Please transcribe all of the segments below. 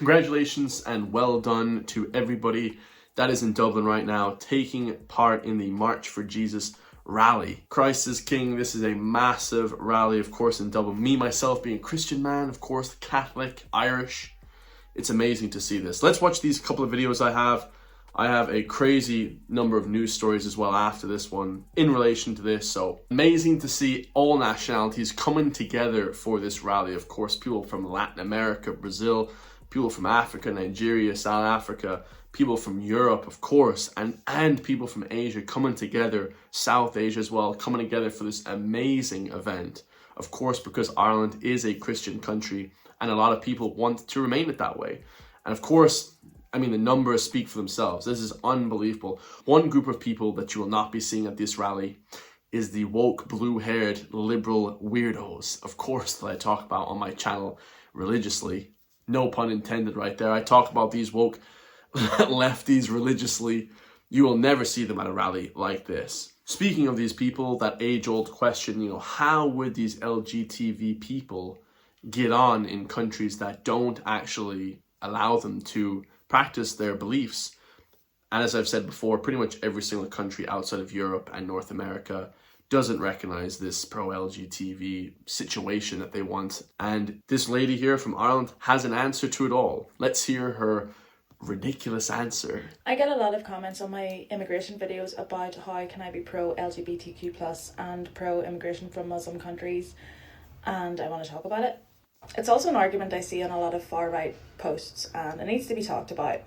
Congratulations and well done to everybody that is in Dublin right now, taking part in the March for Jesus rally. Christ is King. This is a massive rally, of course, in Dublin. Me, myself, being a Christian man, of course, Catholic, Irish. It's amazing to see this. Let's watch these couple of videos I have. I have a crazy number of news stories as well after this one in relation to this. So amazing to see all nationalities coming together for this rally. Of course, people from Latin America, Brazil, people from Africa, Nigeria, South Africa, people from Europe, of course, and people from Asia coming together, South Asia as well, coming together for this amazing event. Of course, because Ireland is a Christian country and a lot of people want to remain it that way. And of course, I mean, the numbers speak for themselves. This is unbelievable. One group of people that you will not be seeing at this rally is the woke, blue-haired, liberal weirdos, of course, that I talk about on my channel religiously. No pun intended right there. I talk about these woke lefties religiously. You will never see them at a rally like this. Speaking of these people, that age-old question, how would these LGTB people get on in countries that don't actually allow them to practice their beliefs? And as I've said before, pretty much every single country outside of Europe and North America doesn't recognize this pro-LGTB situation that they want. And this lady here from Ireland has an answer to it all. Let's hear her ridiculous answer. I get a lot of comments on my immigration videos about how can I be pro-LGBTQ+ and pro-immigration from Muslim countries, and I want to talk about it. It's also an argument I see on a lot of far-right posts, and it needs to be talked about.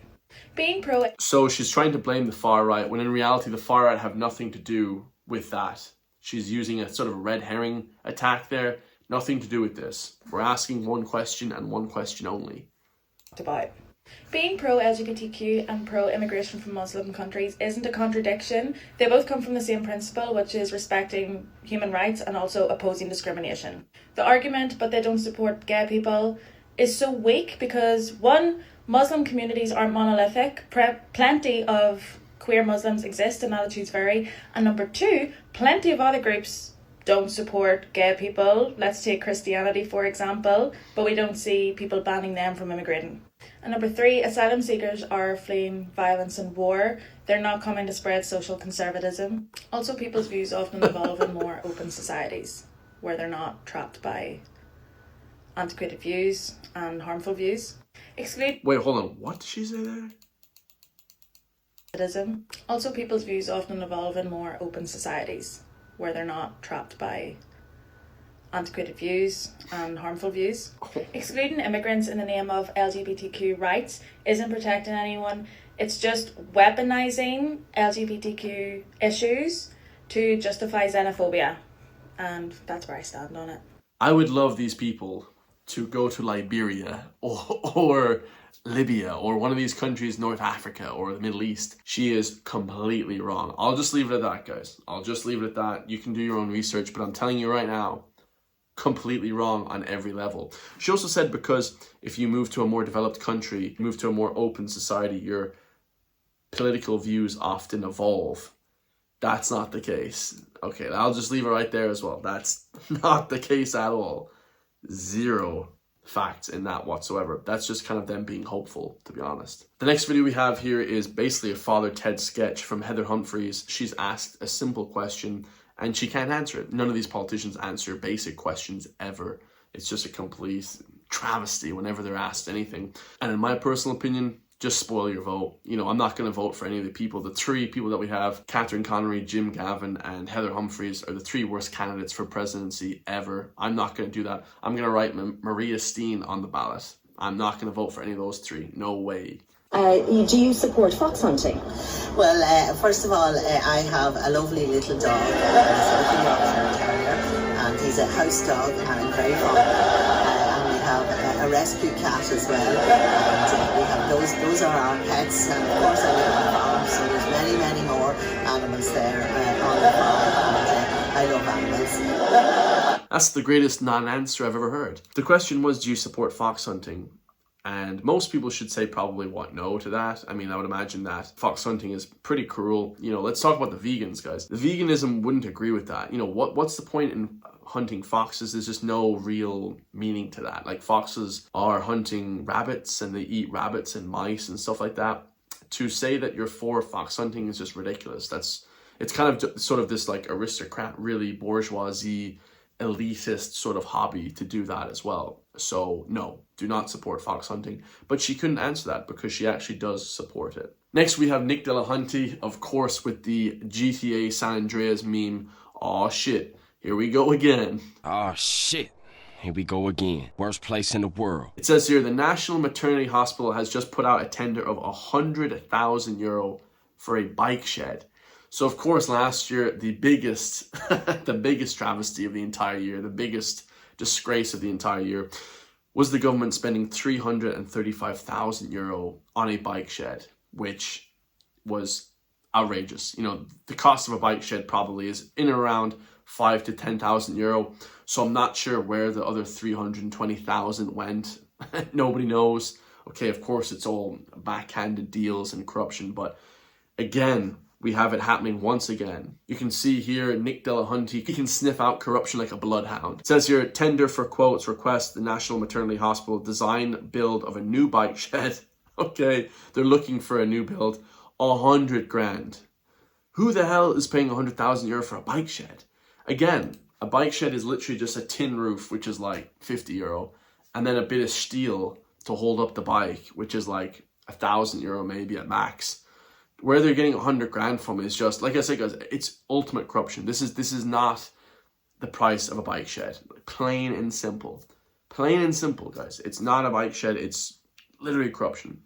Being pro... So she's trying to blame the far right, when in reality the far right have nothing to do with that. She's using a sort of red herring attack there. Nothing to do with this. We're asking one question and one question only. About. Being pro-LGBTQ and pro-immigration from Muslim countries isn't a contradiction. They both come from the same principle, which is respecting human rights and also opposing discrimination. The argument, but they don't support gay people, is so weak because, one, Muslim communities aren't monolithic. Plenty of queer Muslims exist and attitudes vary. And number two, plenty of other groups don't support gay people. Let's take Christianity, for example, but we don't see people banning them from immigrating. And number three, asylum seekers are fleeing violence and war. They're not coming to spread social conservatism. Also, people's views often evolve in more open societies where they're not trapped by antiquated views and harmful views. Wait, hold on. What did she say there? Also, people's views often evolve in more open societies where they're not trapped by antiquated views and harmful views. Excluding immigrants in the name of LGBTQ rights isn't protecting anyone. It's just weaponizing LGBTQ issues to justify xenophobia. And that's where I stand on it. I would love these people to go to Liberia or Libya or one of these countries, North Africa or the Middle East. She is completely wrong. I'll just leave it at that, guys. I'll just leave it at that. You can do your own research, but I'm telling you right now, completely wrong on every level. She also said because if you move to a more developed country, move to a more open society, your political views often evolve. That's not the case. Okay, I'll just leave it right there as well. That's not the case at all. Zero facts in that whatsoever. That's just kind of them being hopeful, to be honest. The next video we have here is basically a Father Ted sketch from Heather Humphreys. She's asked a simple question and she can't answer it. None of these politicians answer basic questions ever. It's just a complete travesty whenever they're asked anything. And in my personal opinion, just spoil your vote. I'm not going to vote for any of the people. The three people that we have, Catherine Connery, Jim Gavin, and Heather Humphreys, are the three worst candidates for presidency ever. I'm not going to do that. I'm going to write Maria Steen on the ballot. I'm not going to vote for any of those three. No way. Do you support fox hunting? Well, first of all, I have a lovely little dog, and he's a house dog, and I'm very fond of him. And we have a rescue cat as well, and we have those are our pets, and of course I live on a farm, so there's many more animals there on the farm, and I love animals. That's the greatest non-answer I've ever heard. The question was, do you support fox hunting? And most people should say probably no to that. I mean, I would imagine that fox hunting is pretty cruel. Let's talk about the vegans, guys. The veganism wouldn't agree with that. What's the point in hunting foxes. There's just no real meaning to that. Like, foxes are hunting rabbits and they eat rabbits and mice and stuff like that. To say that you're for fox hunting is just ridiculous. It's kind of sort of this like aristocrat, really bourgeoisie, elitist sort of hobby to do that as well. So no, do not support fox hunting. But she couldn't answer that because she actually does support it. Next, we have Nick Delahunty, of course, with the GTA San Andreas meme. Aw shit, here we go again. Oh shit, here we go again. Worst place in the world. It says here, the National Maternity Hospital has just put out a tender of €100,000 for a bike shed. So of course, last year, the biggest, the biggest travesty of the entire year, the biggest disgrace of the entire year, was the government spending €335,000 on a bike shed, which was outrageous. You know, the cost of a bike shed probably is in and around €5,000 to €10,000. So I'm not sure where the other 320,000 went. Nobody knows. Okay, of course, it's all backhanded deals and corruption, but again, we have it happening once again. You can see here, Nick Delahunty, he can sniff out corruption like a bloodhound. It says here, tender for quotes, request the National Maternity Hospital design build of a new bike shed. Okay, they're looking for a new build, 100 grand. Who the hell is paying €100,000 for a bike shed? Again, a bike shed is literally just a tin roof, which is like €50, and then a bit of steel to hold up the bike, which is like €1,000 maybe at max. Where they're getting 100 grand from is just, like I said, guys, it's ultimate corruption. This is not the price of a bike shed. Plain and simple. Plain and simple, guys. It's not a bike shed. It's literally corruption.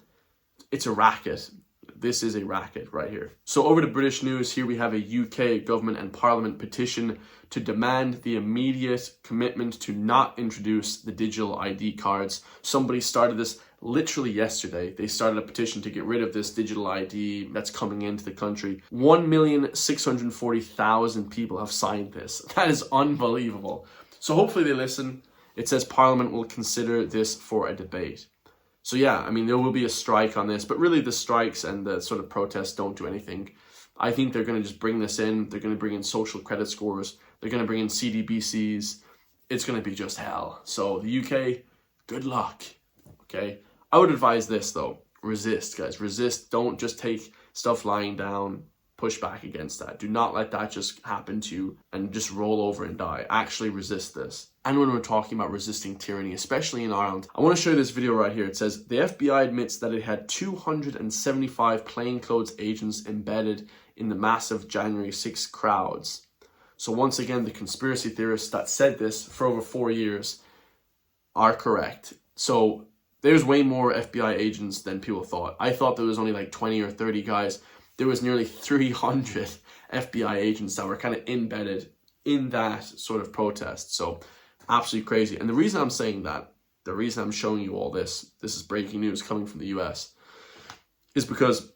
It's a racket. This is a racket right here. So over to British news, here we have a UK government and parliament petition to demand the immediate commitment to not introduce the digital ID cards. Somebody started this literally yesterday. They started a petition to get rid of this digital ID that's coming into the country. 1,640,000 people have signed this. That is unbelievable. So hopefully they listen. It says Parliament will consider this for a debate. So yeah, I mean, there will be a strike on this, but really the strikes and the sort of protests don't do anything. I think they're going to just bring this in. They're going to bring in social credit scores. They're going to bring in CDBCs. It's going to be just hell. So the UK, good luck. Okay. I would advise this though. Resist, guys. Resist. Don't just take stuff lying down. Push back against that. Do not let that just happen to you and just roll over and die. Actually resist this. And when we're talking about resisting tyranny, especially in Ireland, I want to show you this video right here. It says, the FBI admits that it had 275 plainclothes agents embedded in the massive January 6th crowds. So once again, the conspiracy theorists that said this for over 4 years are correct. So there's way more FBI agents than people thought. I thought there was only like 20 or 30 guys. There was nearly 300 FBI agents that were kind of embedded in that sort of protest. So absolutely crazy. And the reason I'm saying that, the reason I'm showing you all this is breaking news coming from the US, is because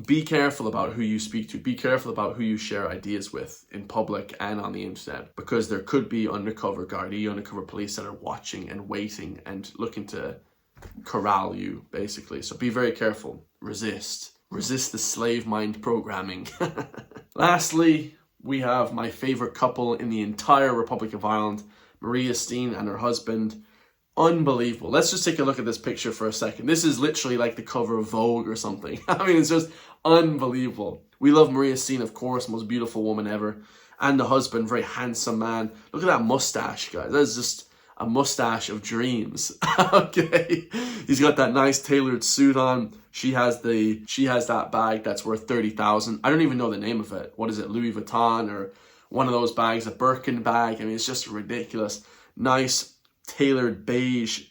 be careful about who you speak to. Be careful about who you share ideas with in public and on the internet, because there could be undercover Gardaí, undercover police that are watching and waiting and looking to corral you, basically. So be very careful. Resist. Resist the slave mind programming. Lastly, we have my favorite couple in the entire Republic of Ireland, Maria Steen and her husband. Unbelievable. Let's just take a look at this picture for a second. This is literally like the cover of Vogue or something. I mean, it's just unbelievable. We love Maria Steen, of course, most beautiful woman ever. And the husband, very handsome man. Look at that mustache, guys. That's just a mustache of dreams. Okay. He's got that nice tailored suit on. She has that bag that's worth 30,000. I don't even know the name of it. What is it? Louis Vuitton or one of those bags, a Birkin bag. I mean, it's just ridiculous. Nice tailored beige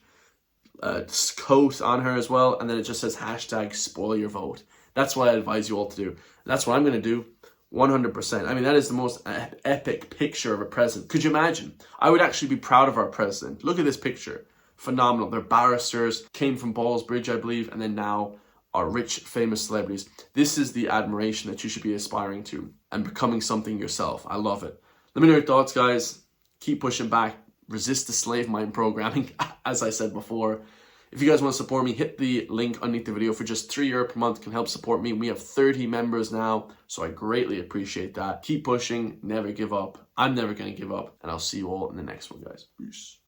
coat on her as well. And then it just says hashtag spoil your vote. That's what I advise you all to do. That's what I'm going to do. 100%. I mean, that is the most epic picture of a president. Could you imagine? I would actually be proud of our president. Look at this picture. Phenomenal. They're barristers, came from Ballsbridge, I believe, and then now are rich, famous celebrities. This is the admiration that you should be aspiring to and becoming something yourself. I love it. Let me know your thoughts, guys. Keep pushing back. Resist the slave mind programming, as I said before. If you guys want to support me, hit the link underneath the video. For just €3 per month can help support me. We have 30 members now, so I greatly appreciate that. Keep pushing, never give up. I'm never going to give up, and I'll see you all in the next one, guys. Peace.